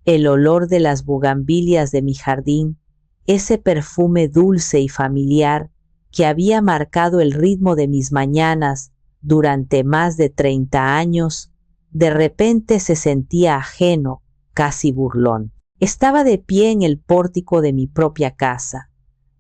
el olor de las bugambilias de mi jardín, ese perfume dulce y familiar que había marcado el ritmo de mis mañanas durante más de 30 años, de repente se sentía ajeno, casi burlón. Estaba de pie en el pórtico de mi propia casa,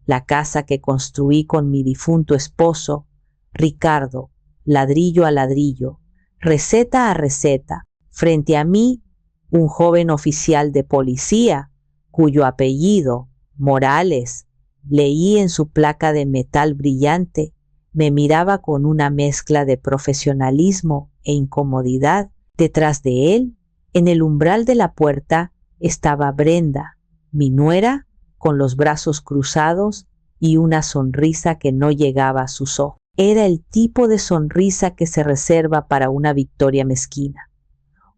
la casa que construí con mi difunto esposo, Ricardo, ladrillo a ladrillo, receta a receta. Frente a mí, un joven oficial de policía, cuyo apellido, Morales, leí en su placa de metal brillante, me miraba con una mezcla de profesionalismo e incomodidad. Detrás de él, en el umbral de la puerta, estaba Brenda, mi nuera, con los brazos cruzados y una sonrisa que no llegaba a sus ojos. Era el tipo de sonrisa que se reserva para una victoria mezquina,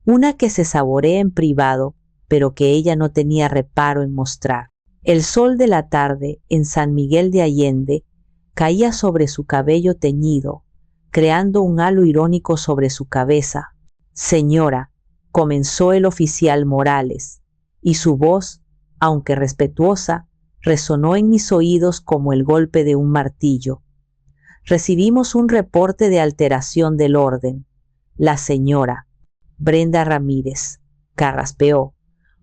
una que se saborea en privado, pero que ella no tenía reparo en mostrar. El sol de la tarde en San Miguel de Allende caía sobre su cabello teñido, creando un halo irónico sobre su cabeza. Señora, comenzó el oficial Morales, y su voz, aunque respetuosa, resonó en mis oídos como el golpe de un martillo. Recibimos un reporte de alteración del orden. La señora Brenda Ramírez carraspeó,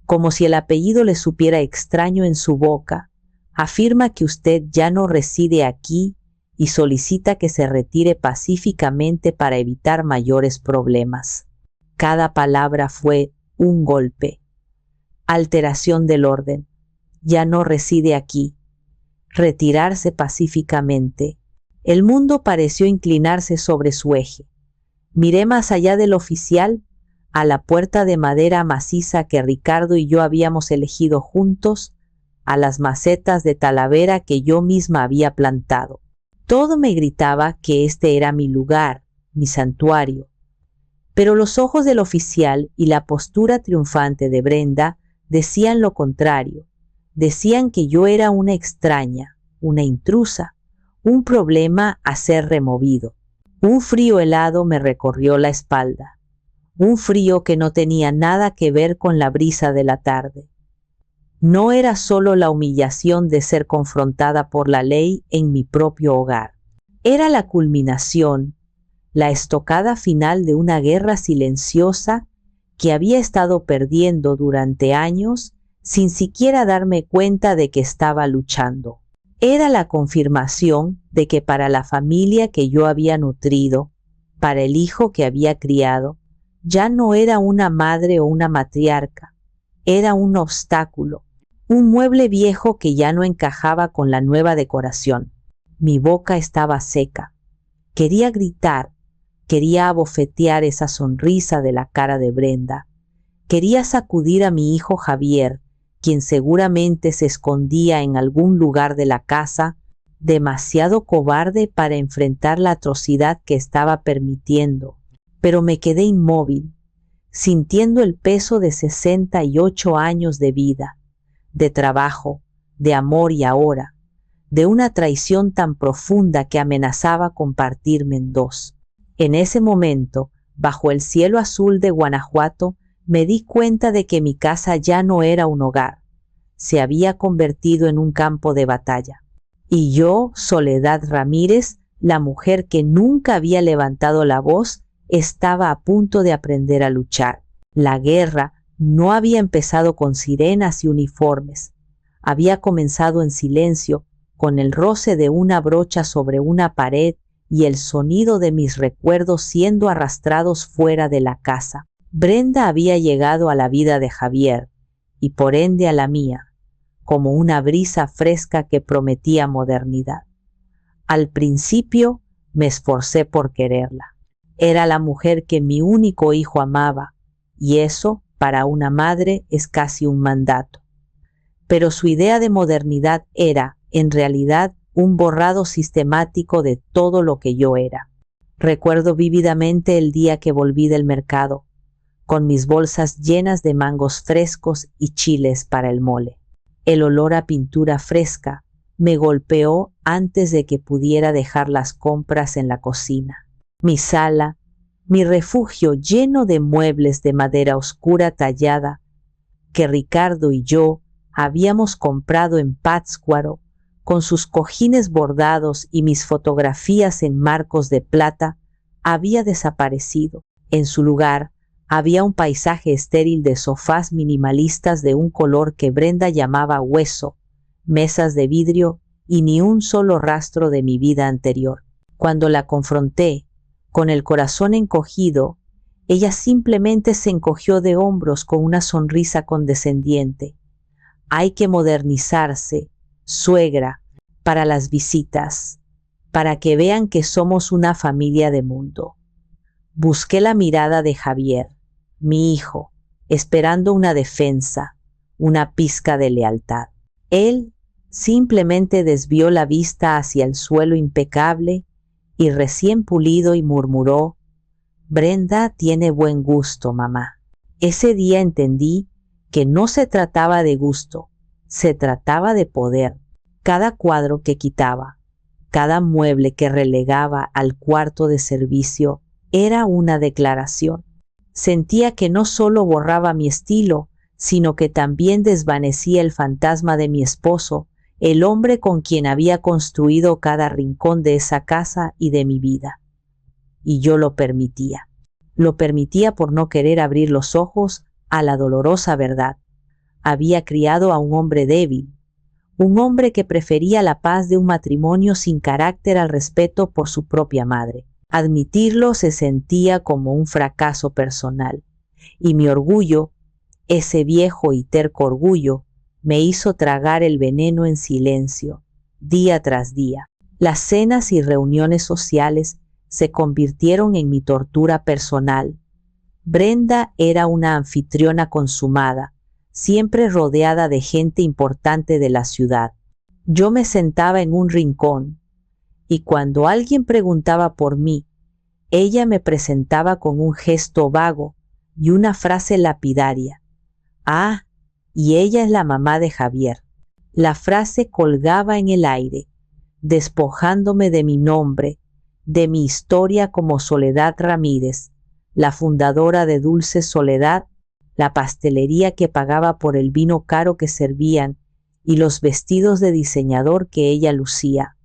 como si el apellido le supiera extraño en su boca. Afirma que usted ya no reside aquí y solicita que se retire pacíficamente para evitar mayores problemas. Cada palabra fue un golpe. Alteración del orden. Ya no reside aquí. Retirarse pacíficamente. El mundo pareció inclinarse sobre su eje. Miré más allá del oficial, a la puerta de madera maciza que Ricardo y yo habíamos elegido juntos, a las macetas de talavera que yo misma había plantado. Todo me gritaba que este era mi lugar, mi santuario. Pero los ojos del oficial y la postura triunfante de Brenda decían lo contrario. Decían que yo era una extraña, una intrusa, un problema a ser removido. Un frío helado me recorrió la espalda. Un frío que no tenía nada que ver con la brisa de la tarde. No era solo la humillación de ser confrontada por la ley en mi propio hogar. Era la culminación, la estocada final de una guerra silenciosa que había estado perdiendo durante años sin siquiera darme cuenta de que estaba luchando. Era la confirmación de que para la familia que yo había nutrido, para el hijo que había criado, ya no era una madre o una matriarca, era un obstáculo, un mueble viejo que ya no encajaba con la nueva decoración. Mi boca estaba seca. Quería gritar, quería abofetear esa sonrisa de la cara de Brenda. Quería sacudir a mi hijo Javier, quien seguramente se escondía en algún lugar de la casa, demasiado cobarde para enfrentar la atrocidad que estaba permitiendo. Pero me quedé inmóvil, sintiendo el peso de 68 años de vida, de trabajo, de amor y ahora, de una traición tan profunda que amenazaba con partirme en dos. En ese momento, bajo el cielo azul de Guanajuato, me di cuenta de que mi casa ya no era un hogar, se había convertido en un campo de batalla. Y yo, Soledad Ramírez, la mujer que nunca había levantado la voz, estaba a punto de aprender a luchar. La guerra no había empezado con sirenas y uniformes. Había comenzado en silencio, con el roce de una brocha sobre una pared y el sonido de mis recuerdos siendo arrastrados fuera de la casa. Brenda había llegado a la vida de Javier, y por ende a la mía, como una brisa fresca que prometía modernidad. Al principio me esforcé por quererla. Era la mujer que mi único hijo amaba, y eso, para una madre, es casi un mandato. Pero su idea de modernidad era, en realidad, un borrado sistemático de todo lo que yo era. Recuerdo vívidamente el día que volví del mercado, con mis bolsas llenas de mangos frescos y chiles para el mole. El olor a pintura fresca me golpeó antes de que pudiera dejar las compras en la cocina. Mi sala, mi refugio lleno de muebles de madera oscura tallada, que Ricardo y yo habíamos comprado en Pátzcuaro, con sus cojines bordados y mis fotografías en marcos de plata, había desaparecido. En su lugar, había un paisaje estéril de sofás minimalistas de un color que Brenda llamaba hueso, mesas de vidrio y ni un solo rastro de mi vida anterior. Cuando la confronté, con el corazón encogido, ella simplemente se encogió de hombros con una sonrisa condescendiente. Hay que modernizarse, suegra, para las visitas, para que vean que somos una familia de mundo. Busqué la mirada de Javier, mi hijo, esperando una defensa, una pizca de lealtad. Él simplemente desvió la vista hacia el suelo impecable y recién pulido y murmuró: «Brenda tiene buen gusto, mamá». Ese día entendí que no se trataba de gusto, se trataba de poder. Cada cuadro que quitaba, cada mueble que relegaba al cuarto de servicio era una declaración. Sentía que no solo borraba mi estilo, sino que también desvanecía el fantasma de mi esposo, el hombre con quien había construido cada rincón de esa casa y de mi vida. Y yo lo permitía. Lo permitía por no querer abrir los ojos a la dolorosa verdad. Había criado a un hombre débil, un hombre que prefería la paz de un matrimonio sin carácter al respeto por su propia madre. Admitirlo se sentía como un fracaso personal, y mi orgullo, ese viejo y terco orgullo, me hizo tragar el veneno en silencio, día tras día. Las cenas y reuniones sociales se convirtieron en mi tortura personal. Brenda era una anfitriona consumada, siempre rodeada de gente importante de la ciudad. Yo me sentaba en un rincón, y cuando alguien preguntaba por mí, ella me presentaba con un gesto vago y una frase lapidaria: «Ah, y ella es la mamá de Javier». La frase colgaba en el aire, despojándome de mi nombre, de mi historia como Soledad Ramírez, la fundadora de Dulce Soledad, la pastelería que pagaba por el vino caro que servían y los vestidos de diseñador que ella lucía.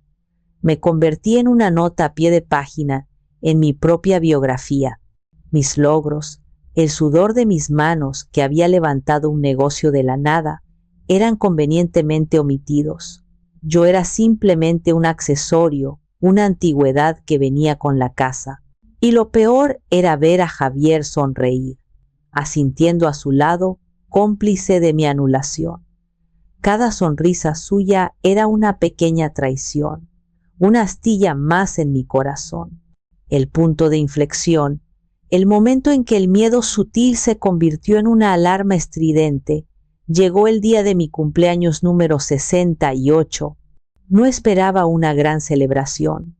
Me convertí en una nota a pie de página en mi propia biografía. Mis logros, el sudor de mis manos que había levantado un negocio de la nada, eran convenientemente omitidos. Yo era simplemente un accesorio, una antigüedad que venía con la casa. Y lo peor era ver a Javier sonreír, asintiendo a su lado, cómplice de mi anulación. Cada sonrisa suya era una pequeña traición, una astilla más en mi corazón. El punto de inflexión, el momento en que el miedo sutil se convirtió en una alarma estridente, llegó el día de mi cumpleaños número 68. No esperaba una gran celebración.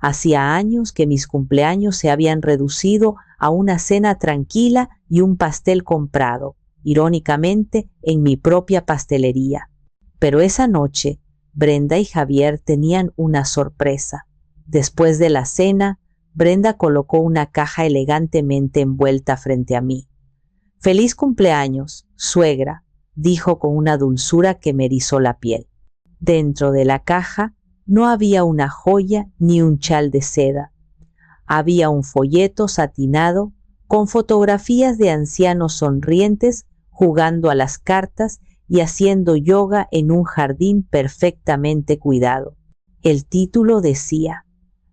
Hacía años que mis cumpleaños se habían reducido a una cena tranquila y un pastel comprado, irónicamente, en mi propia pastelería. Pero esa noche, Brenda y Javier tenían una sorpresa. Después de la cena, Brenda colocó una caja elegantemente envuelta frente a mí. «Feliz cumpleaños, suegra», dijo con una dulzura que me erizó la piel. Dentro de la caja no había una joya ni un chal de seda. Había un folleto satinado con fotografías de ancianos sonrientes jugando a las cartas y haciendo yoga en un jardín perfectamente cuidado. El título decía: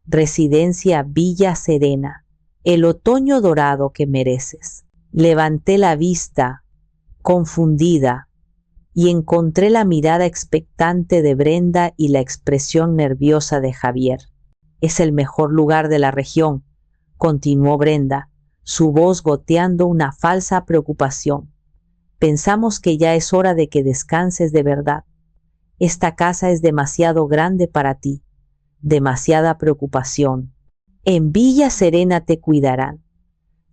«Residencia Villa Serena, el otoño dorado que mereces». Levanté la vista, confundida, y encontré la mirada expectante de Brenda y la expresión nerviosa de Javier. «Es el mejor lugar de la región», continuó Brenda, su voz goteando una falsa preocupación. «Pensamos que ya es hora de que descanses de verdad. Esta casa es demasiado grande para ti, demasiada preocupación. En Villa Serena te cuidarán,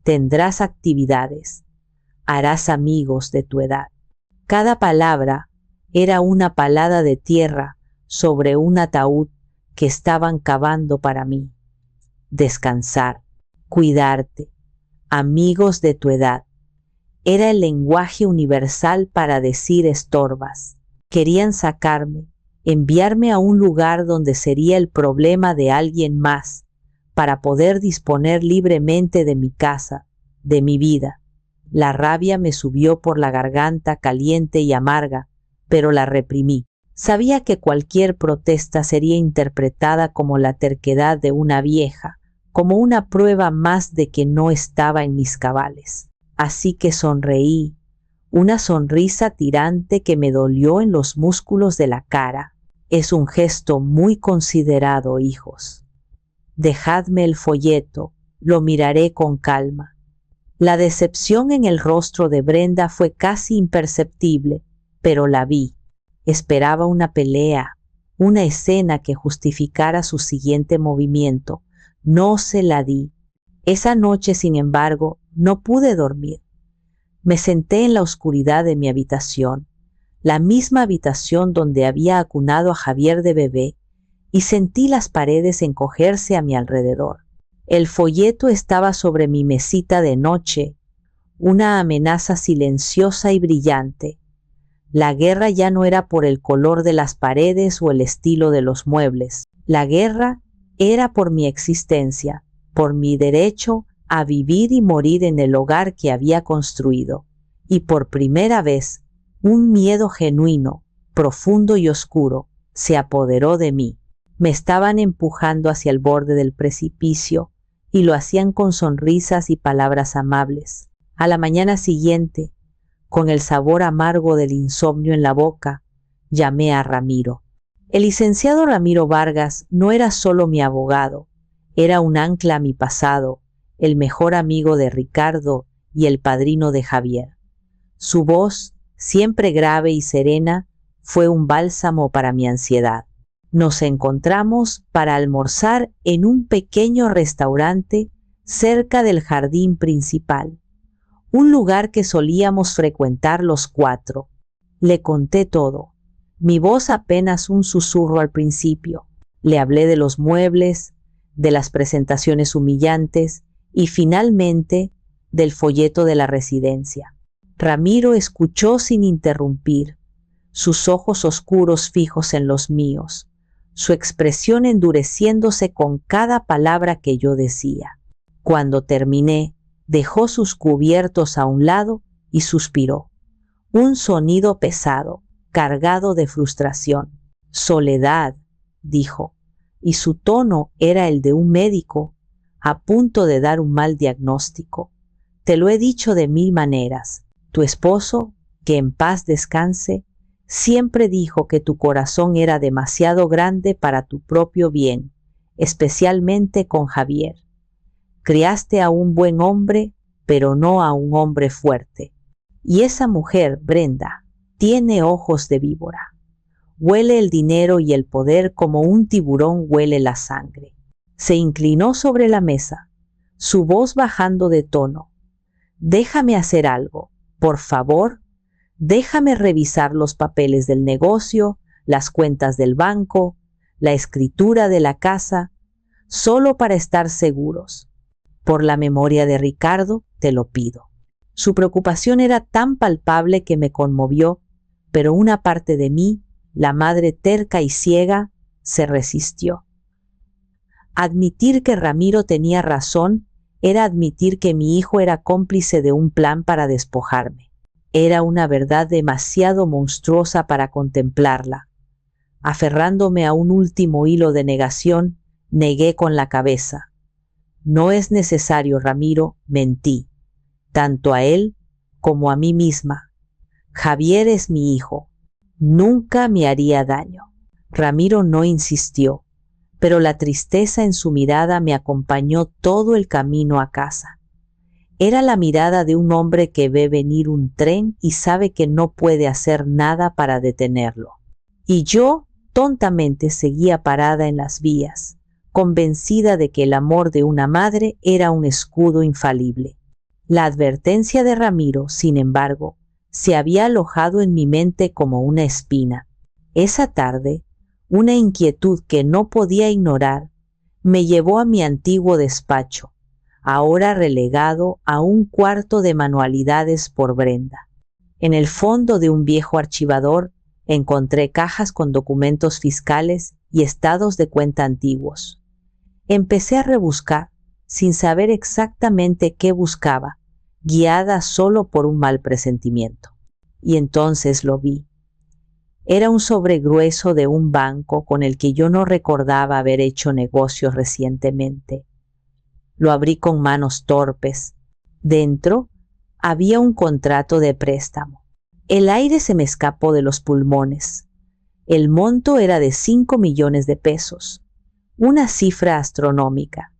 tendrás actividades, harás amigos de tu edad». Cada palabra era una palada de tierra sobre un ataúd que estaban cavando para mí. Descansar, cuidarte, amigos de tu edad. era el lenguaje universal para decir estorbas. Querían sacarme, enviarme a un lugar donde sería el problema de alguien más, para poder disponer libremente de mi casa, de mi vida. La rabia me subió por la garganta caliente y amarga, pero la reprimí. Sabía que cualquier protesta sería interpretada como la terquedad de una vieja, como una prueba más de que no estaba en mis cabales. Así que sonreí, una sonrisa tirante que me dolió en los músculos de la cara. Es un gesto muy considerado, hijos. Dejadme el folleto, lo miraré con calma. La decepción en el rostro de Brenda fue casi imperceptible, pero la vi. Esperaba una pelea, una escena que justificara su siguiente movimiento. No se la di. Esa noche, sin embargo, no pude dormir. Me senté en la oscuridad de mi habitación, la misma habitación donde había acunado a Javier de bebé, y sentí las paredes encogerse a mi alrededor. El folleto estaba sobre mi mesita de noche, una amenaza silenciosa y brillante. La guerra ya no era por el color de las paredes o el estilo de los muebles. La guerra era por mi existencia, por mi derecho a vivir y morir en el hogar que había construido. Y por primera vez, un miedo genuino, profundo y oscuro, se apoderó de mí. Me estaban empujando hacia el borde del precipicio y lo hacían con sonrisas y palabras amables. A la mañana siguiente, con el sabor amargo del insomnio en la boca, llamé a Ramiro. El licenciado Ramiro Vargas no era solo mi abogado, era un ancla a mi pasado, el mejor amigo de Ricardo y el padrino de Javier. Su voz, siempre grave y serena, fue un bálsamo para mi ansiedad. Nos encontramos para almorzar en un pequeño restaurante cerca del jardín principal, un lugar que solíamos frecuentar los cuatro. Le conté todo, mi voz apenas un susurro al principio. Le hablé de los muebles, de las presentaciones humillantes y finalmente del folleto de la residencia. Ramiro escuchó sin interrumpir, sus ojos oscuros fijos en los míos, su expresión endureciéndose con cada palabra que yo decía. Cuando terminé, dejó sus cubiertos a un lado y suspiró. Un sonido pesado, cargado de frustración. Soledad, dijo, y su tono era el de un médico a punto de dar un mal diagnóstico. Te lo he dicho de 1000 maneras. Tu esposo, que en paz descanse, siempre dijo que tu corazón era demasiado grande para tu propio bien, especialmente con Javier. Criaste a un buen hombre, pero no a un hombre fuerte. Y esa mujer, Brenda, tiene ojos de víbora. Huele el dinero y el poder como un tiburón huele la sangre. Se inclinó sobre la mesa, su voz bajando de tono. Déjame hacer algo, por favor. Déjame revisar los papeles del negocio, las cuentas del banco, la escritura de la casa, solo para estar seguros. Por la memoria de Ricardo, te lo pido. Su preocupación era tan palpable que me conmovió, pero una parte de mí, la madre terca y ciega, se resistió. Admitir que Ramiro tenía razón era admitir que mi hijo era cómplice de un plan para despojarme. Era una verdad demasiado monstruosa para contemplarla. Aferrándome a un último hilo de negación, negué con la cabeza. No es necesario, Ramiro, mentí, tanto a él como a mí misma. Javier es mi hijo, nunca me haría daño. Ramiro no insistió, pero la tristeza en su mirada me acompañó todo el camino a casa. Era la mirada de un hombre que ve venir un tren y sabe que no puede hacer nada para detenerlo. Y yo tontamente seguía parada en las vías, convencida de que el amor de una madre era un escudo infalible. La advertencia de Ramiro, sin embargo, se había alojado en mi mente como una espina. Esa tarde, una inquietud que no podía ignorar me llevó a mi antiguo despacho, ahora relegado a un cuarto de manualidades por Brenda. En el fondo de un viejo archivador encontré cajas con documentos fiscales y estados de cuenta antiguos. Empecé a rebuscar, sin saber exactamente qué buscaba, guiada solo por un mal presentimiento. Y entonces lo vi. Era un sobre grueso de un banco con el que yo no recordaba haber hecho negocios recientemente. Lo abrí con manos torpes. Dentro había un contrato de préstamo. El aire se me escapó de los pulmones. El monto era de 5 millones de pesos, una cifra astronómica.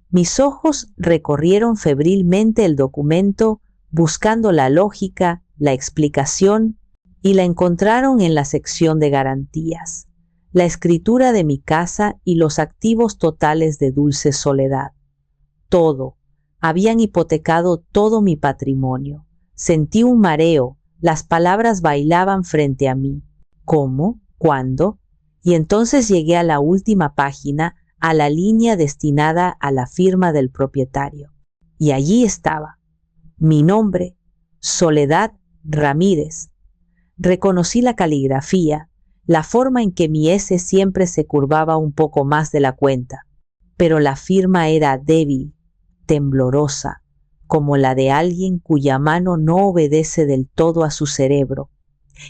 Mis ojos recorrieron febrilmente el documento buscando la lógica, la explicación, y la encontraron en la sección de garantías, la escritura de mi casa y los activos totales de Dulce Soledad. Todo. Habían hipotecado todo mi patrimonio. Sentí un mareo, las palabras bailaban frente a mí. ¿Cómo? ¿Cuándo? Y entonces llegué a la última página, a la línea destinada a la firma del propietario. Y allí estaba, mi nombre, Soledad Ramírez. Reconocí la caligrafía, la forma en que mi S siempre se curvaba un poco más de la cuenta, pero la firma era débil, temblorosa, como la de alguien cuya mano no obedece del todo a su cerebro,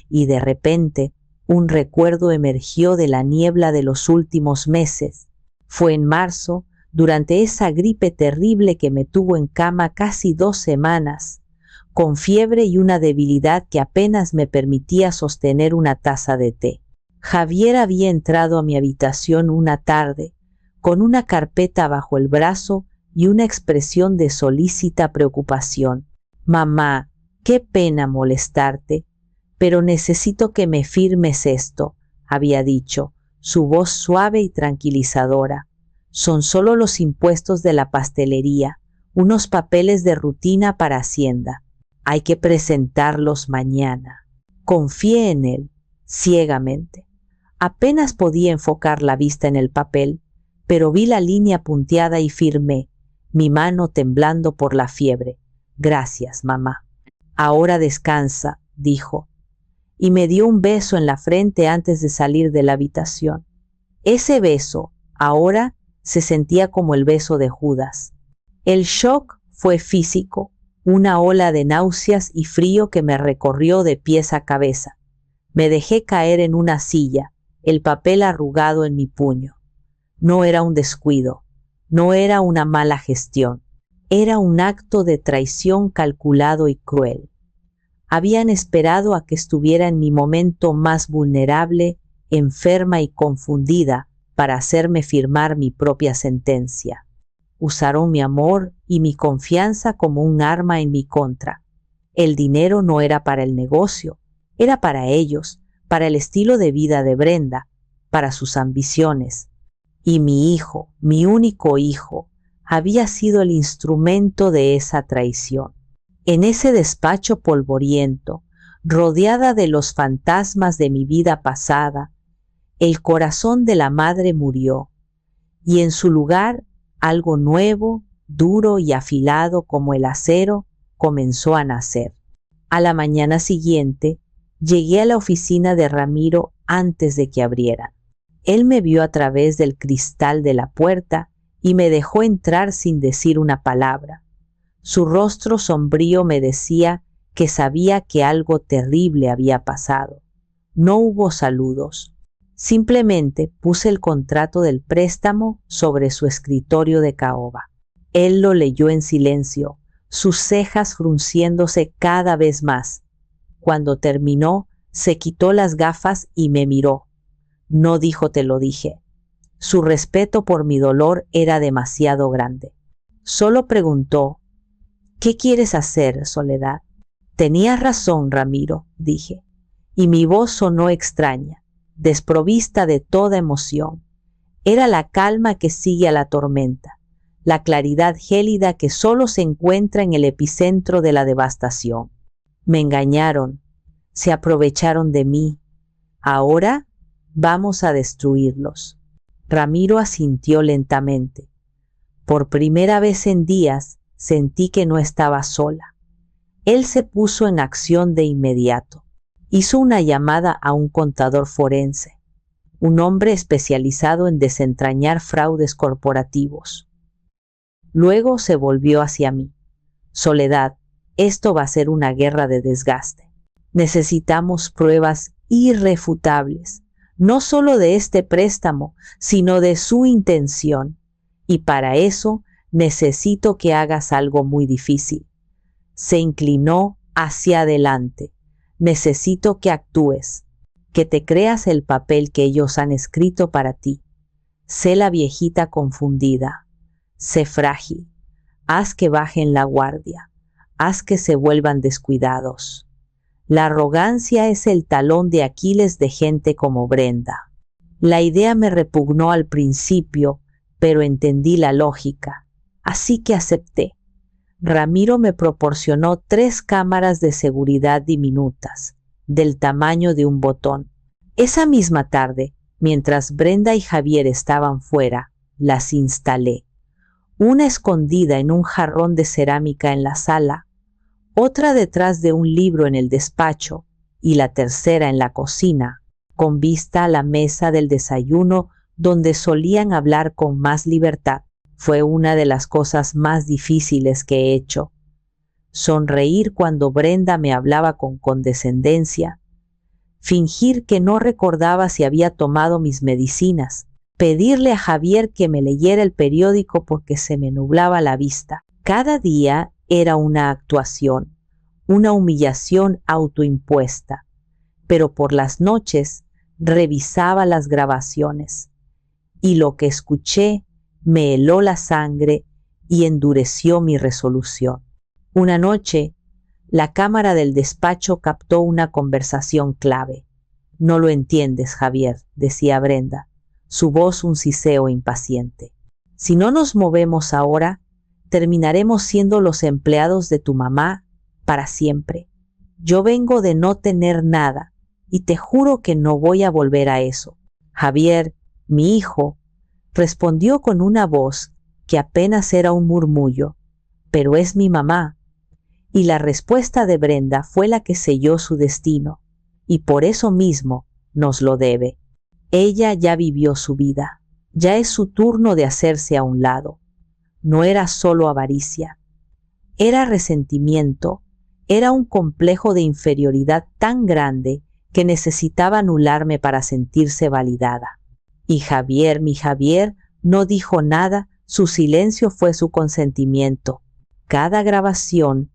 y de repente un recuerdo emergió de la niebla de los últimos meses. Fue en marzo, durante esa gripe terrible que me tuvo en cama casi 2 semanas, con fiebre y una debilidad que apenas me permitía sostener una taza de té. Javier había entrado a mi habitación una tarde, con una carpeta bajo el brazo y una expresión de solícita preocupación. «Mamá, qué pena molestarte, pero necesito que me firmes esto», había dicho, su voz suave y tranquilizadora. «Son solo los impuestos de la pastelería, unos papeles de rutina para Hacienda. Hay que presentarlos mañana». Confié en él, ciegamente. Apenas podía enfocar la vista en el papel, pero vi la línea punteada y firmé, mi mano temblando por la fiebre. «Gracias, mamá». «Ahora descansa», dijo, y me dio un beso en la frente antes de salir de la habitación. Ese beso, ahora, se sentía como el beso de Judas. El shock fue físico, una ola de náuseas y frío que me recorrió de pies a cabeza. Me dejé caer en una silla, el papel arrugado en mi puño. No era un descuido, no era una mala gestión, era un acto de traición calculado y cruel. Habían esperado a que estuviera en mi momento más vulnerable, enferma y confundida, para hacerme firmar mi propia sentencia. Usaron mi amor y mi confianza como un arma en mi contra. El dinero no era para el negocio, era para ellos, para el estilo de vida de Brenda, para sus ambiciones. Y mi hijo, mi único hijo, había sido el instrumento de esa traición. En ese despacho polvoriento, rodeada de los fantasmas de mi vida pasada, el corazón de la madre murió, y en su lugar algo nuevo, duro y afilado como el acero, comenzó a nacer. A la mañana siguiente, llegué a la oficina de Ramiro antes de que abrieran. Él me vio a través del cristal de la puerta y me dejó entrar sin decir una palabra. Su rostro sombrío me decía que sabía que algo terrible había pasado. No hubo saludos. Simplemente puse el contrato del préstamo sobre su escritorio de caoba. Él lo leyó en silencio, sus cejas frunciéndose cada vez más. Cuando terminó, se quitó las gafas y me miró. No dijo «te lo dije». Su respeto por mi dolor era demasiado grande. Solo preguntó «¿Qué quieres hacer, Soledad?» «Tenías razón, Ramiro», dije, y mi voz sonó extraña, desprovista de toda emoción. Era la calma que sigue a la tormenta, la claridad gélida que solo se encuentra en el epicentro de la devastación. Me engañaron, se aprovecharon de mí. Ahora vamos a destruirlos. Ramiro asintió lentamente. Por primera vez en días sentí que no estaba sola. Él se puso en acción de inmediato. Hizo una llamada a un contador forense, un hombre especializado en desentrañar fraudes corporativos. Luego se volvió hacia mí. Soledad, esto va a ser una guerra de desgaste. Necesitamos pruebas irrefutables, no solo de este préstamo, sino de su intención. Y para eso necesito que hagas algo muy difícil. Se inclinó hacia adelante. Necesito que actúes, que te creas el papel que ellos han escrito para ti. Sé la viejita confundida. Sé frágil. Haz que bajen la guardia. Haz que se vuelvan descuidados. La arrogancia es el talón de Aquiles de gente como Brenda. La idea me repugnó al principio, pero entendí la lógica, así que acepté. Ramiro me proporcionó 3 cámaras de seguridad diminutas, del tamaño de un botón. Esa misma tarde, mientras Brenda y Javier estaban fuera, las instalé. Una escondida en un jarrón de cerámica en la sala, otra detrás de un libro en el despacho y la tercera en la cocina, con vista a la mesa del desayuno donde solían hablar con más libertad. Fue una de las cosas más difíciles que he hecho. Sonreír cuando Brenda me hablaba con condescendencia, fingir que no recordaba si había tomado mis medicinas, pedirle a Javier que me leyera el periódico porque se me nublaba la vista. Cada día era una actuación, una humillación autoimpuesta, pero por las noches revisaba las grabaciones y lo que escuché me heló la sangre y endureció mi resolución. Una noche, la cámara del despacho captó una conversación clave. No lo entiendes, Javier, decía Brenda, su voz un siseo impaciente. Si no nos movemos ahora, terminaremos siendo los empleados de tu mamá para siempre. Yo vengo de no tener nada y te juro que no voy a volver a eso. Javier, mi hijo, respondió con una voz que apenas era un murmullo, pero es mi mamá. Y la respuesta de Brenda fue la que selló su destino, y por eso mismo nos lo debe. Ella ya vivió su vida, ya es su turno de hacerse a un lado. No era solo avaricia, era resentimiento, era un complejo de inferioridad tan grande que necesitaba anularme para sentirse validada. Y Javier, mi Javier, no dijo nada, su silencio fue su consentimiento. Cada grabación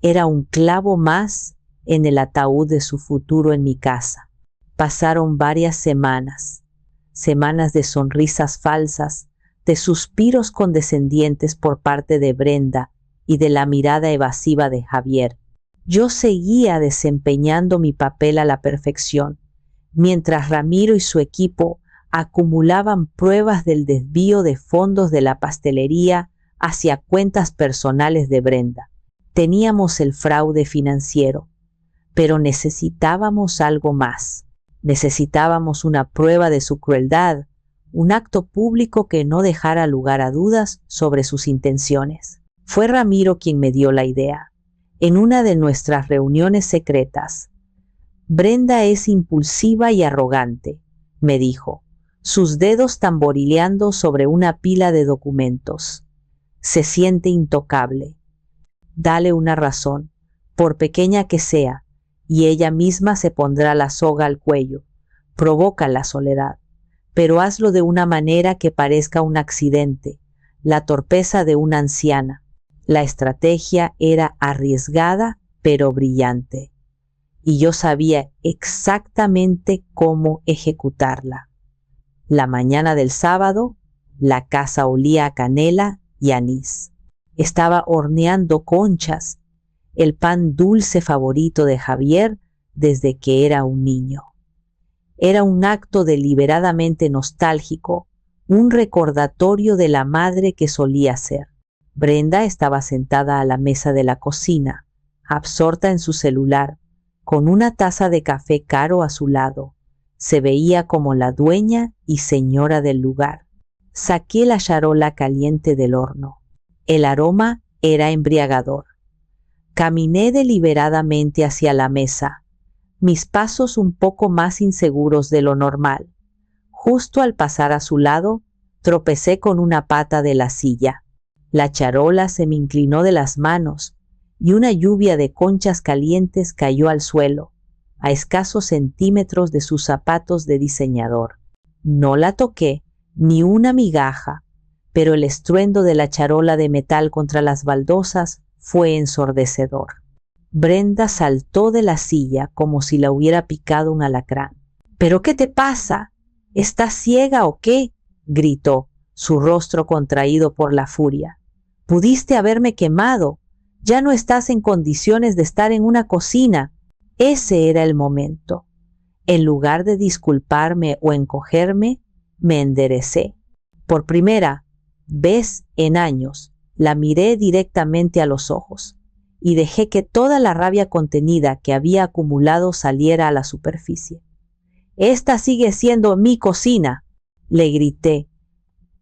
era un clavo más en el ataúd de su futuro en mi casa. Pasaron varias semanas, semanas de sonrisas falsas, de suspiros condescendientes por parte de Brenda y de la mirada evasiva de Javier. Yo seguía desempeñando mi papel a la perfección, mientras Ramiro y su equipo acumulaban pruebas del desvío de fondos de la pastelería hacia cuentas personales de Brenda. Teníamos el fraude financiero, pero necesitábamos algo más. Necesitábamos una prueba de su crueldad, un acto público que no dejara lugar a dudas sobre sus intenciones. Fue Ramiro quien me dio la idea. En una de nuestras reuniones secretas, Brenda es impulsiva y arrogante, me dijo, sus dedos tamborileando sobre una pila de documentos. Se siente intocable. Dale una razón, por pequeña que sea, y ella misma se pondrá la soga al cuello. Provoca la soledad, pero hazlo de una manera que parezca un accidente, la torpeza de una anciana. La estrategia era arriesgada, pero brillante, y yo sabía exactamente cómo ejecutarla. La mañana del sábado, la casa olía a canela y anís. Estaba horneando conchas, el pan dulce favorito de Javier desde que era un niño. Era un acto deliberadamente nostálgico, un recordatorio de la madre que solía ser. Brenda estaba sentada a la mesa de la cocina, absorta en su celular, con una taza de café caro a su lado. Se veía como la dueña y señora del lugar. Saqué la charola caliente del horno. El aroma era embriagador. Caminé deliberadamente hacia la mesa, mis pasos un poco más inseguros de lo normal. Justo al pasar a su lado, tropecé con una pata de la silla. La charola se me inclinó de las manos y una lluvia de conchas calientes cayó al suelo, a escasos centímetros de sus zapatos de diseñador. No la toqué, ni una migaja, pero el estruendo de la charola de metal contra las baldosas fue ensordecedor. Brenda saltó de la silla como si la hubiera picado un alacrán. ¿Pero qué te pasa? ¿Estás ciega o qué?, gritó, su rostro contraído por la furia. Pudiste haberme quemado. Ya no estás en condiciones de estar en una cocina. Ese era el momento. En lugar de disculparme o encogerme, me enderecé. Por primera vez en años, la miré directamente a los ojos y dejé que toda la rabia contenida que había acumulado saliera a la superficie. «Esta sigue siendo mi cocina», le grité,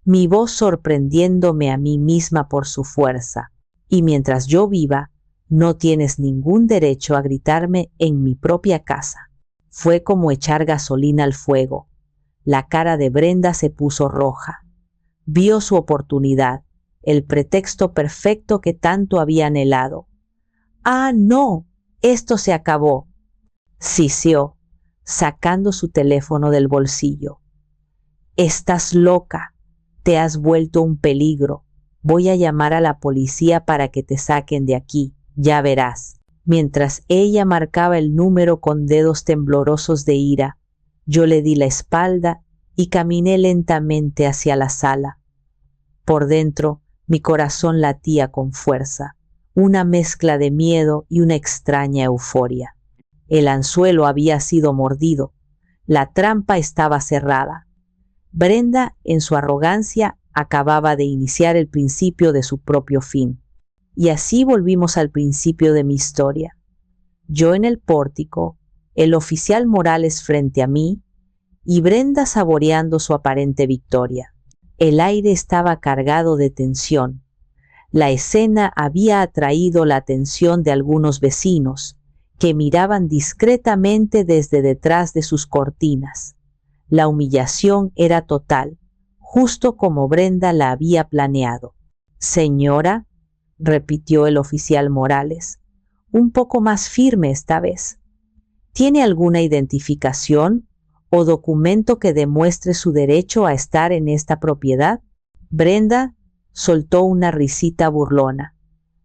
mi voz sorprendiéndome a mí misma por su fuerza. «Y mientras yo viva, no tienes ningún derecho a gritarme en mi propia casa». Fue como echar gasolina al fuego. La cara de Brenda se puso roja. Vio su oportunidad, el pretexto perfecto que tanto había anhelado. «¡Ah, no! Esto se acabó», siseó, sacando su teléfono del bolsillo. «Estás loca. Te has vuelto un peligro. Voy a llamar a la policía para que te saquen de aquí. Ya verás». Mientras ella marcaba el número con dedos temblorosos de ira, yo le di la espalda y caminé lentamente hacia la sala. Por dentro, mi corazón latía con fuerza, una mezcla de miedo y una extraña euforia. El anzuelo había sido mordido, la trampa estaba cerrada. Brenda, en su arrogancia, acababa de iniciar el principio de su propio fin. Y así volvimos al principio de mi historia. Yo en el pórtico, el oficial Morales frente a mí y Brenda saboreando su aparente victoria. El aire estaba cargado de tensión. La escena había atraído la atención de algunos vecinos que miraban discretamente desde detrás de sus cortinas. La humillación era total, justo como Brenda la había planeado. «Señora», repitió el oficial Morales, un poco más firme esta vez, «¿tiene alguna identificación o documento que demuestre su derecho a estar en esta propiedad?» Brenda soltó una risita burlona.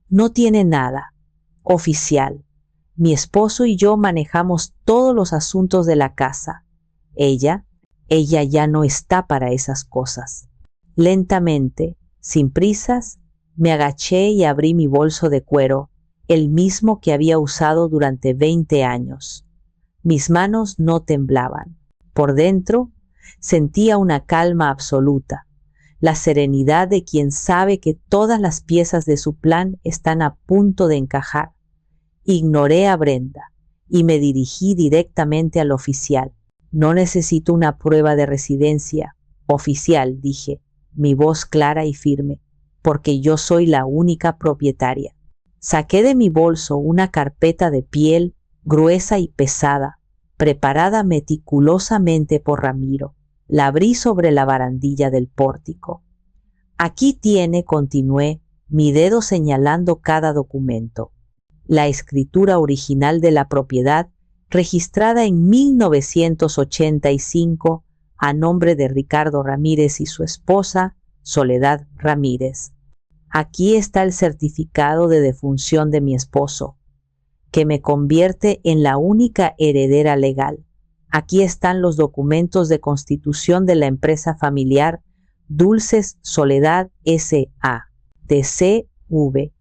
«No tiene nada, oficial. Mi esposo y yo manejamos todos los asuntos de la casa. Ella ya no está para esas cosas». Lentamente, sin prisas, me agaché y abrí mi bolso de cuero, el mismo que había usado durante 20 años. Mis manos no temblaban. Por dentro, sentía una calma absoluta, la serenidad de quien sabe que todas las piezas de su plan están a punto de encajar. Ignoré a Brenda y me dirigí directamente al oficial. «No necesito una prueba de residencia, oficial», dije, mi voz clara y firme, «porque yo soy la única propietaria». Saqué de mi bolso una carpeta de piel gruesa y pesada, preparada meticulosamente por Ramiro. La abrí sobre la barandilla del pórtico. «Aquí tiene», continué, mi dedo señalando cada documento. La escritura original de la propiedad, registrada en 1985 a nombre de Ricardo Ramírez y su esposa, Soledad Ramírez. Aquí está el certificado de defunción de mi esposo, que me convierte en la única heredera legal. Aquí están los documentos de constitución de la empresa familiar Dulces Soledad S.A. de C.V.,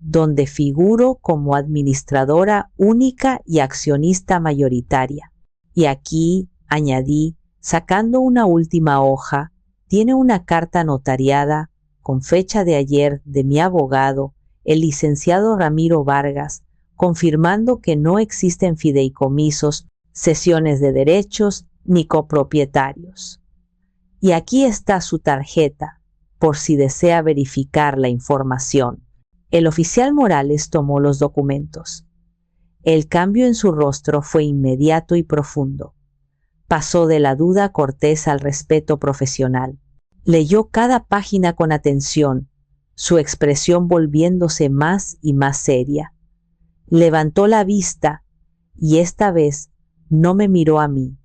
donde figuro como administradora única y accionista mayoritaria. Y aquí, añadí, sacando una última hoja, tiene una carta notariada con fecha de ayer de mi abogado, el licenciado Ramiro Vargas, confirmando que no existen fideicomisos, cesiones de derechos ni copropietarios. Y aquí está su tarjeta, por si desea verificar la información. El oficial Morales tomó los documentos. El cambio en su rostro fue inmediato y profundo. Pasó de la duda cortés al respeto profesional. Leyó cada página con atención, su expresión volviéndose más y más seria. Levantó la vista y esta vez no me miró a mí,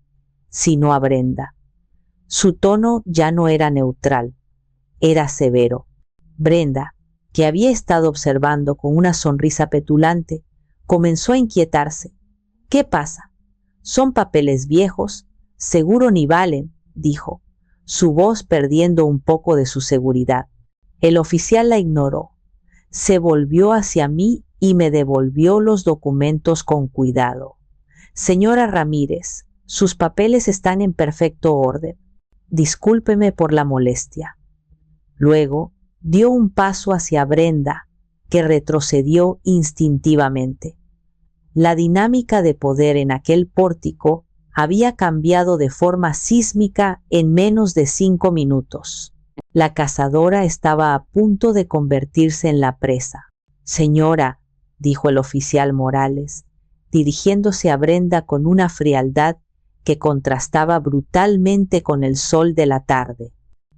sino a Brenda. Su tono ya no era neutral, era severo. Brenda, que había estado observando con una sonrisa petulante, comenzó a inquietarse. ¿Qué pasa? Son papeles viejos, seguro ni valen, dijo, su voz perdiendo un poco de su seguridad. El oficial la ignoró. Se volvió hacia mí y me devolvió los documentos con cuidado. Señora Ramírez, sus papeles están en perfecto orden. Discúlpeme por la molestia. Luego dio un paso hacia Brenda, que retrocedió instintivamente. La dinámica de poder en aquel pórtico había cambiado de forma sísmica en menos de 5 minutos. La cazadora estaba a punto de convertirse en la presa. Señora, dijo el oficial Morales, dirigiéndose a Brenda con una frialdad que contrastaba brutalmente con el sol de la tarde.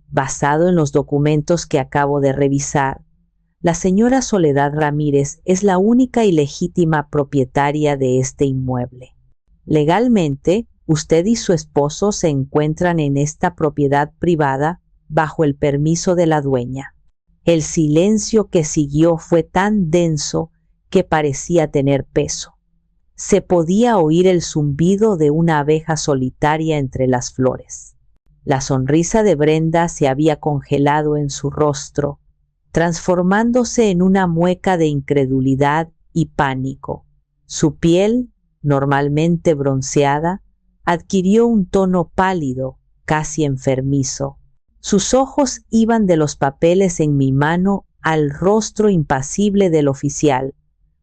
Basado en los documentos que acabo de revisar, la señora Soledad Ramírez es la única y legítima propietaria de este inmueble. Legalmente, usted y su esposo se encuentran en esta propiedad privada bajo el permiso de la dueña. El silencio que siguió fue tan denso que parecía tener peso. Se podía oír el zumbido de una abeja solitaria entre las flores. La sonrisa de Brenda se había congelado en su rostro, transformándose en una mueca de incredulidad y pánico. Su piel, normalmente bronceada, adquirió un tono pálido, casi enfermizo. Sus ojos iban de los papeles en mi mano al rostro impasible del oficial,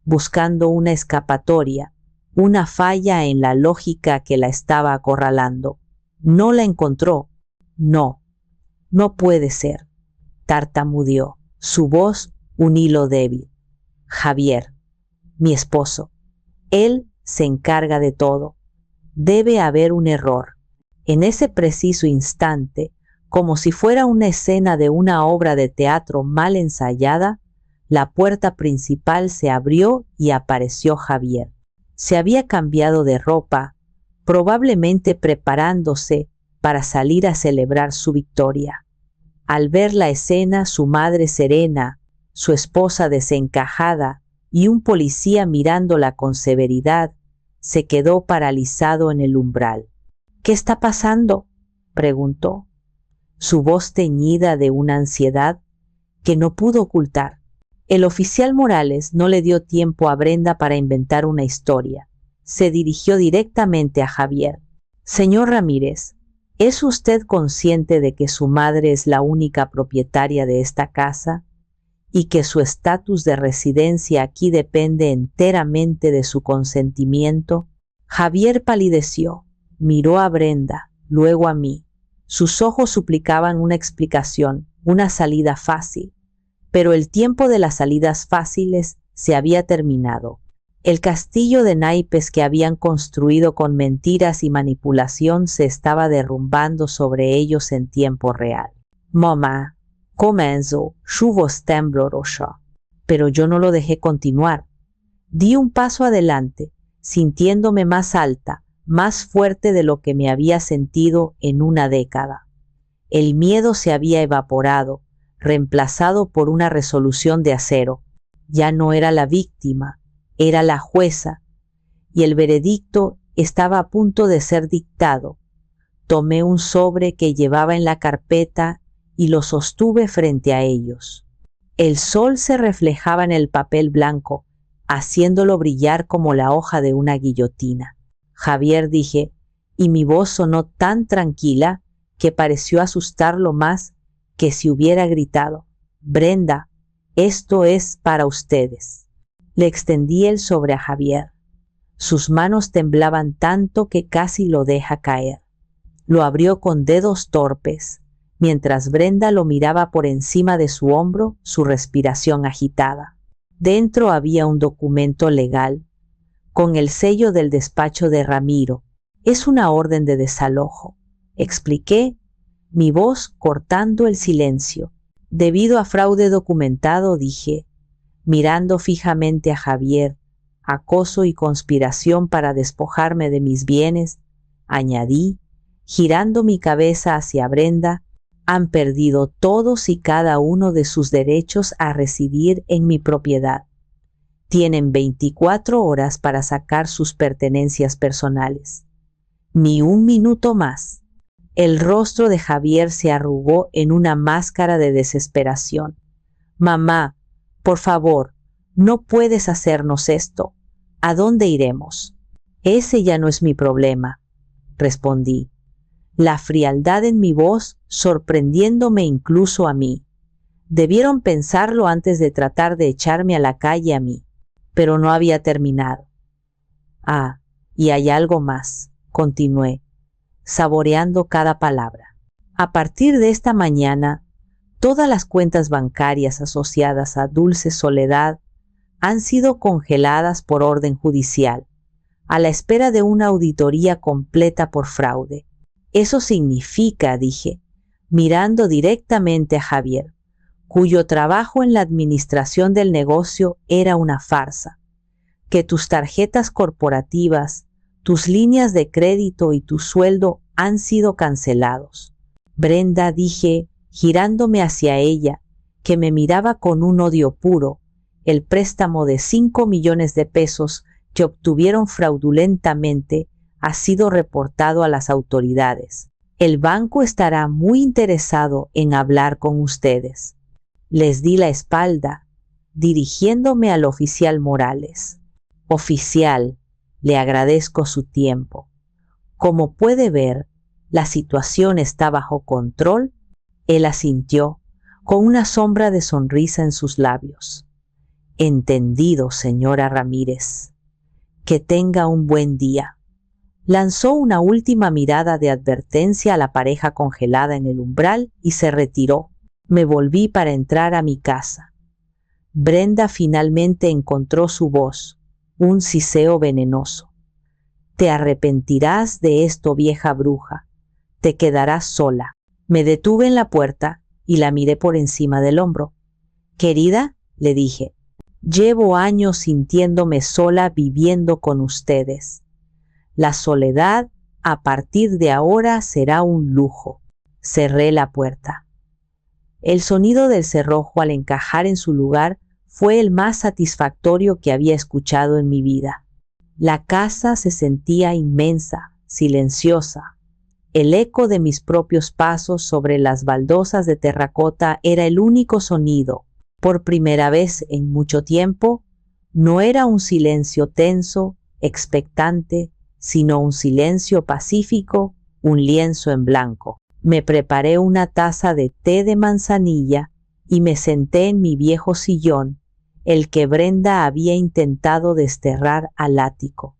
buscando una escapatoria, una falla en la lógica que la estaba acorralando. No la encontró. No, no puede ser, tartamudeó, su voz un hilo débil. Javier, mi esposo, él se encarga de todo. Debe haber un error. En ese preciso instante, como si fuera una escena de una obra de teatro mal ensayada, la puerta principal se abrió y apareció Javier. Se había cambiado de ropa, probablemente preparándose para salir a celebrar su victoria. Al ver la escena, su madre serena, su esposa desencajada y un policía mirándola con severidad, se quedó paralizado en el umbral. ¿Qué está pasando?, preguntó, su voz teñida de una ansiedad que no pudo ocultar. El oficial Morales no le dio tiempo a Brenda para inventar una historia. Se dirigió directamente a Javier. Señor Ramírez, ¿es usted consciente de que su madre es la única propietaria de esta casa y que su estatus de residencia aquí depende enteramente de su consentimiento? Javier palideció, miró a Brenda, luego a mí. Sus ojos suplicaban una explicación, una salida fácil. Pero el tiempo de las salidas fáciles se había terminado. El castillo de naipes que habían construido con mentiras y manipulación se estaba derrumbando sobre ellos en tiempo real. Mamá, comenzó, su voz temblorosa. Pero yo no lo dejé continuar. Di un paso adelante, sintiéndome más alta, más fuerte de lo que me había sentido en una década. El miedo se había evaporado, reemplazado por una resolución de acero. Ya no era la víctima, era la jueza, y el veredicto estaba a punto de ser dictado. Tomé un sobre que llevaba en la carpeta y lo sostuve frente a ellos. El sol se reflejaba en el papel blanco, haciéndolo brillar como la hoja de una guillotina. Javier, dije, y mi voz sonó tan tranquila que pareció asustarlo más que si hubiera gritado, Brenda, esto es para ustedes. Le extendí el sobre a Javier. Sus manos temblaban tanto que casi lo deja caer. Lo abrió con dedos torpes, mientras Brenda lo miraba por encima de su hombro, su respiración agitada. Dentro había un documento legal, con el sello del despacho de Ramiro. Es una orden de desalojo, expliqué, mi voz cortando el silencio. Debido a fraude documentado, dije, mirando fijamente a Javier, acoso y conspiración para despojarme de mis bienes, añadí, girando mi cabeza hacia Brenda, han perdido todos y cada uno de sus derechos a residir en mi propiedad. Tienen 24 horas para sacar sus pertenencias personales. Ni un minuto más. El rostro de Javier se arrugó en una máscara de desesperación. Mamá, por favor, no puedes hacernos esto. ¿A dónde iremos? Ese ya no es mi problema, respondí, la frialdad en mi voz sorprendiéndome incluso a mí. Debieron pensarlo antes de tratar de echarme a la calle a mí, pero no había terminado. Ah, y hay algo más, continué, saboreando cada palabra. A partir de esta mañana, todas las cuentas bancarias asociadas a Dulce Soledad han sido congeladas por orden judicial, a la espera de una auditoría completa por fraude. Eso significa, dije, mirando directamente a Javier, cuyo trabajo en la administración del negocio era una farsa, que tus tarjetas corporativas, tus líneas de crédito y tu sueldo han sido cancelados. Brenda, dije, girándome hacia ella, que me miraba con un odio puro, el préstamo de 5 millones de pesos que obtuvieron fraudulentamente ha sido reportado a las autoridades. El banco estará muy interesado en hablar con ustedes. Les di la espalda, dirigiéndome al oficial Morales. Oficial, le agradezco su tiempo. Como puede ver, la situación está bajo control. Él asintió, con una sombra de sonrisa en sus labios. Entendido, señora Ramírez. Que tenga un buen día. Lanzó una última mirada de advertencia a la pareja congelada en el umbral y se retiró. Me volví para entrar a mi casa. Brenda finalmente encontró su voz, un siseo venenoso. Te arrepentirás de esto, vieja bruja. Te quedarás sola. Me detuve en la puerta y la miré por encima del hombro. Querida, le dije, llevo años sintiéndome sola viviendo con ustedes. La soledad a partir de ahora será un lujo. Cerré la puerta. El sonido del cerrojo al encajar en su lugar fue el más satisfactorio que había escuchado en mi vida. La casa se sentía inmensa, silenciosa. El eco de mis propios pasos sobre las baldosas de terracota era el único sonido. Por primera vez en mucho tiempo, no era un silencio tenso, expectante, sino un silencio pacífico, un lienzo en blanco. Me preparé una taza de té de manzanilla y me senté en mi viejo sillón, el que Brenda había intentado desterrar al ático.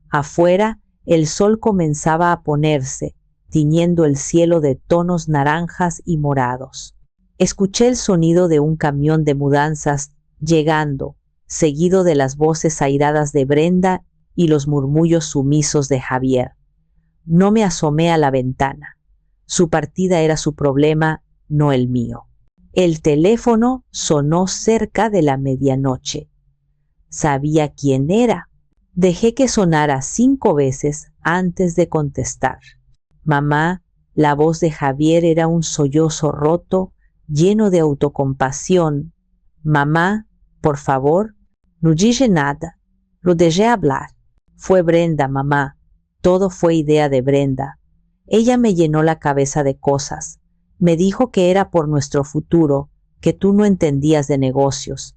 Afuera, el sol comenzaba a ponerse, tiñendo el cielo de tonos naranjas y morados. Escuché el sonido de un camión de mudanzas llegando, seguido de las voces airadas de Brenda y los murmullos sumisos de Javier. No me asomé a la ventana. Su partida era su problema, no el mío. El teléfono sonó cerca de la medianoche. Sabía quién era. Dejé que sonara 5 veces antes de contestar. Mamá, la voz de Javier era un sollozo roto, lleno de autocompasión. Mamá, por favor, no dije nada, lo dejé hablar. Fue Brenda, mamá. Todo fue idea de Brenda. Ella me llenó la cabeza de cosas. Me dijo que era por nuestro futuro, que tú no entendías de negocios.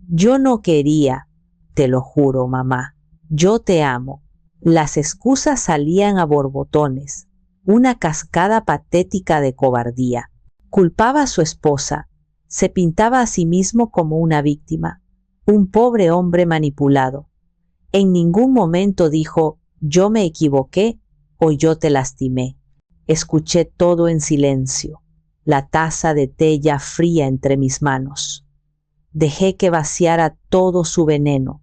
Yo no quería, te lo juro, mamá. Yo te amo. Las excusas salían a borbotones, una cascada patética de cobardía. Culpaba a su esposa, se pintaba a sí mismo como una víctima, un pobre hombre manipulado. En ningún momento dijo, yo me equivoqué o yo te lastimé. Escuché todo en silencio. la taza de té ya fría entre mis manos. Dejé que vaciara todo su veneno,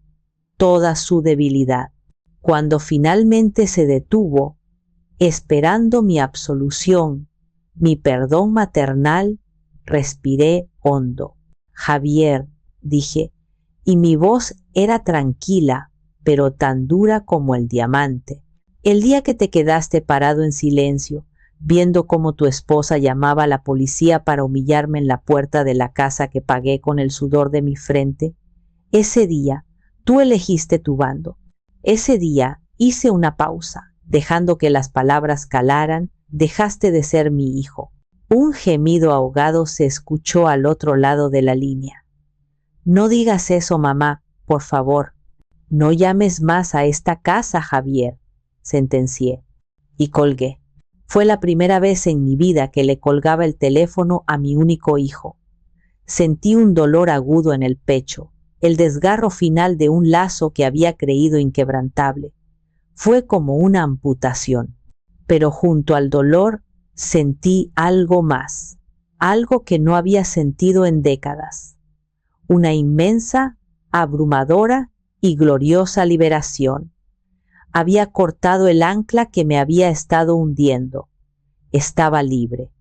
toda su debilidad. Cuando finalmente se detuvo, esperando mi absolución, mi perdón maternal, respiré hondo. Javier, dije, y mi voz era tranquila, pero tan dura como el diamante. El día que te quedaste parado en silencio, viendo cómo tu esposa llamaba a la policía para humillarme en la puerta de la casa que pagué con el sudor de mi frente, ese día tú elegiste tu bando. Ese día hice una pausa, dejando que las palabras calaran, dejaste de ser mi hijo. Un gemido ahogado se escuchó al otro lado de la línea. No digas eso, mamá, por favor. No llames más a esta casa, Javier, sentencié, y colgué. Fue la primera vez en mi vida que le colgaba el teléfono a mi único hijo. Sentí un dolor agudo en el pecho, el desgarro final de un lazo que había creído inquebrantable. Fue como una amputación, pero junto al dolor sentí algo más, algo que no había sentido en décadas. Una inmensa, abrumadora y gloriosa liberación. Había cortado el ancla que me había estado hundiendo. Estaba libre.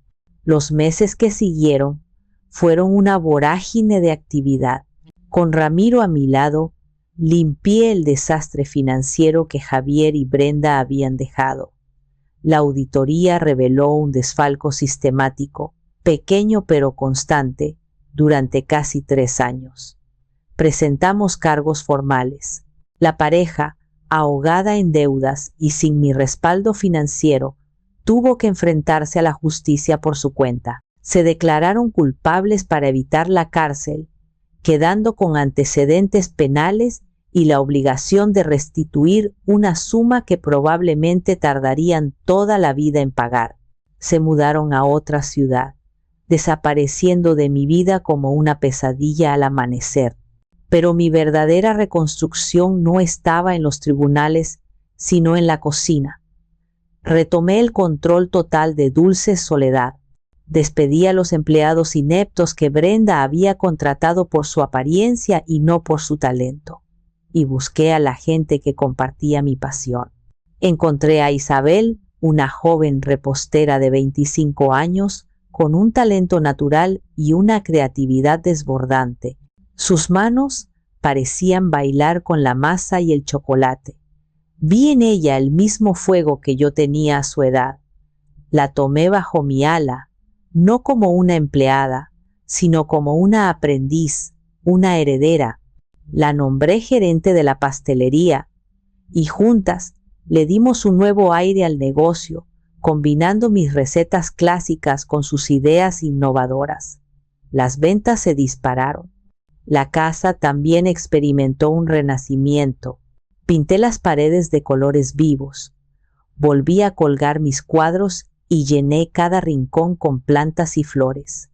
Los meses que siguieron fueron una vorágine de actividad. Con Ramiro a mi lado, limpié el desastre financiero que Javier y Brenda habían dejado. La auditoría reveló un desfalco sistemático, pequeño pero constante, durante casi 3 años. Presentamos cargos formales. La pareja, ahogada en deudas y sin mi respaldo financiero, tuvo que enfrentarse a la justicia por su cuenta. Se declararon culpables para evitar la cárcel, quedando con antecedentes penales y la obligación de restituir una suma que probablemente tardarían toda la vida en pagar. Se mudaron a otra ciudad, desapareciendo de mi vida como una pesadilla al amanecer. Pero mi verdadera reconstrucción no estaba en los tribunales, sino en la cocina. Retomé el control total de Dulce Soledad. Despedí a los empleados ineptos que Brenda había contratado por su apariencia y no por su talento. Y busqué a la gente que compartía mi pasión. Encontré a Isabel, una joven repostera de 25 años, con un talento natural y una creatividad desbordante. Sus manos parecían bailar con la masa y el chocolate. Vi en ella el mismo fuego que yo tenía a su edad. La tomé bajo mi ala, no como una empleada, sino como una aprendiz, una heredera. La nombré gerente de la pastelería y juntas le dimos un nuevo aire al negocio, combinando mis recetas clásicas con sus ideas innovadoras. Las ventas se dispararon. La casa también experimentó un renacimiento. Pinté las paredes de colores vivos. Volví a colgar mis cuadros y llené cada rincón con plantas y flores.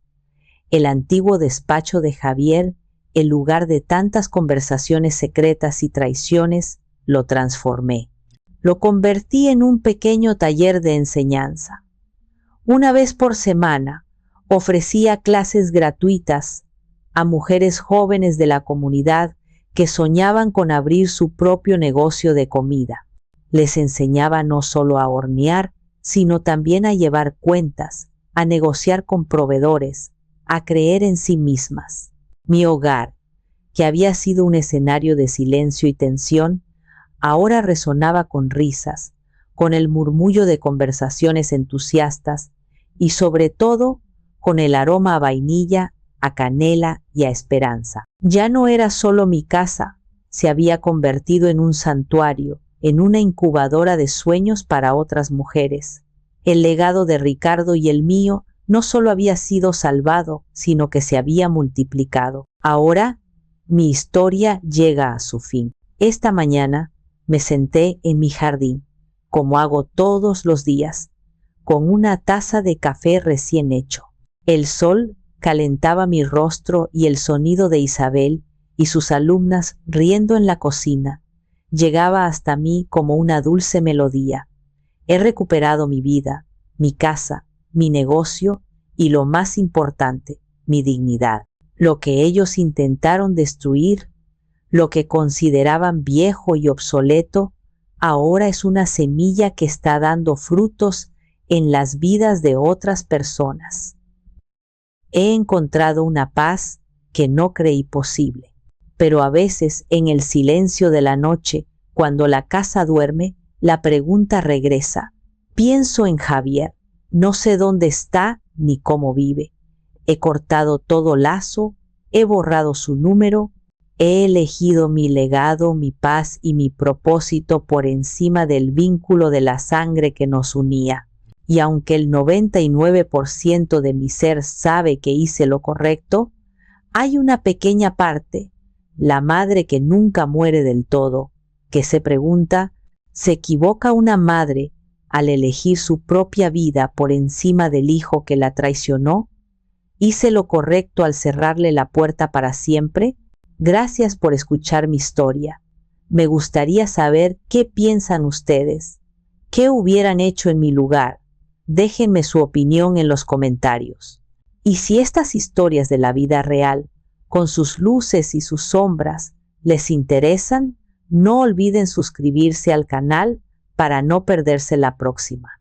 El antiguo despacho de Javier, el lugar de tantas conversaciones secretas y traiciones, lo transformé. Lo convertí en un pequeño taller de enseñanza. Una vez por semana, ofrecía clases gratuitas a mujeres jóvenes de la comunidad que soñaban con abrir su propio negocio de comida. Les enseñaba no solo a hornear, sino también a llevar cuentas, a negociar con proveedores, a creer en sí mismas. Mi hogar, que había sido un escenario de silencio y tensión, ahora resonaba con risas, con el murmullo de conversaciones entusiastas y sobre todo con el aroma a vainilla, a canela y a esperanza. Ya no era solo mi casa, se había convertido en un santuario, en una incubadora de sueños para otras mujeres. El legado de Ricardo y el mío no solo había sido salvado, sino que se había multiplicado. Ahora, mi historia llega a su fin. Esta mañana me senté en mi jardín, como hago todos los días, con una taza de café recién hecho. El sol calentaba mi rostro y el sonido de Isabel y sus alumnas riendo en la cocina llegaba hasta mí como una dulce melodía. He recuperado mi vida, mi casa, mi negocio y lo más importante, mi dignidad. Lo que ellos intentaron destruir, lo que consideraban viejo y obsoleto, ahora es una semilla que está dando frutos en las vidas de otras personas. He encontrado una paz que no creí posible, pero a veces en el silencio de la noche, cuando la casa duerme, la pregunta regresa. Pienso en Javier, no sé dónde está ni cómo vive. He cortado todo lazo, he borrado su número, he elegido mi legado, mi paz y mi propósito por encima del vínculo de la sangre que nos unía. Y aunque el 99% de mi ser sabe que hice lo correcto, hay una pequeña parte, la madre que nunca muere del todo, que se pregunta, ¿se equivoca una madre al elegir su propia vida por encima del hijo que la traicionó? ¿Hice lo correcto al cerrarle la puerta para siempre? Gracias por escuchar mi historia. Me gustaría saber qué piensan ustedes. ¿Qué hubieran hecho en mi lugar? Déjenme su opinión en los comentarios. Y si estas historias de la vida real, con sus luces y sus sombras, les interesan, no olviden suscribirse al canal para no perderse la próxima.